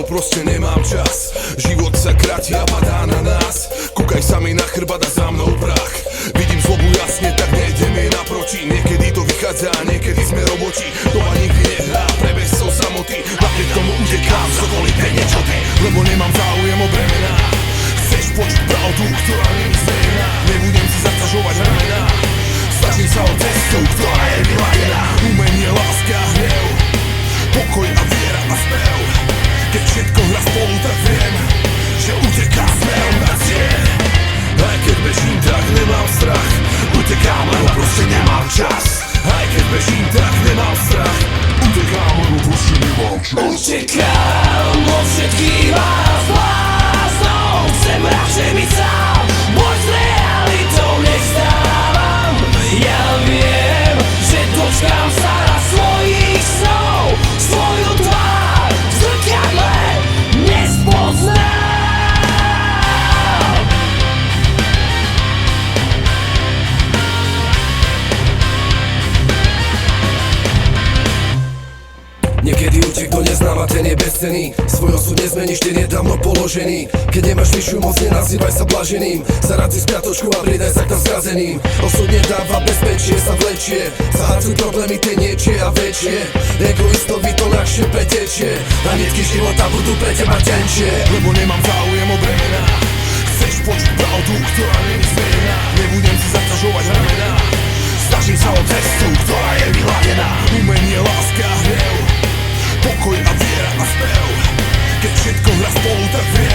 proste nemám čas. Život sa kráti a padá na nás. Kúkaj sa mi na chrbát a za mnou prach. Vidím zlobu jasne, tak nejdem jej naproti. Niekedy to vychádza a niekedy sme roboti. Doba nikdy nehrá pre bezcov samoty. Napriek tomu utekám z okolité niečoty, lebo nemám záujem o bremená. Chceš počuť pravdu, ktorá nie je zmenená. Nebudem si zaťažovať ramena. Snažím sa o cestu, ktorá je vyladená. Umenie, láska a hnev, pokoj a viera a spev. Keď všetko hrá spolu, tak viem, že uteká smerom na cieľ. Aj keď bežím, tak nemám strach. Utekám, lebo proste nemám čas. Aj keď bežím, tak nemám strach. Utekám, lebo proste nemám čas. Utekám od všetkých vás bláznou. Chcem radšej byť sám, boj s realitou nevstávam. Ja viem, že dočkám sa na svojich snov. Svoju tvár v zrkadle nespoznám. Niekedy utek do neznáma, ten je bezcenný. Svoj osud nezmeníš, ten je dávno položený. Keď nemáš vyššiu moc, nenazývaj sa blaženým. Zarad si spiatočku a pridaj sa k tam zrazeným. Osud nedáva bezpečie, sa vlečie. Zahádzuj problémy, tie niečie a väčšie. Egoistovi to ľahšie pretečie a nitky života budú pre teba tenšie. Lebo nemám záujem o bremená. Chceš počuť pravdu, ktorá nie je zmenená. Nebudem si zaťažovať ramena. Snažím sa o cestu, ktorá je vyladená. Umenie, láska a hnev, pokoj a viera a spev. Keď všetko hrá spolu, tak viem,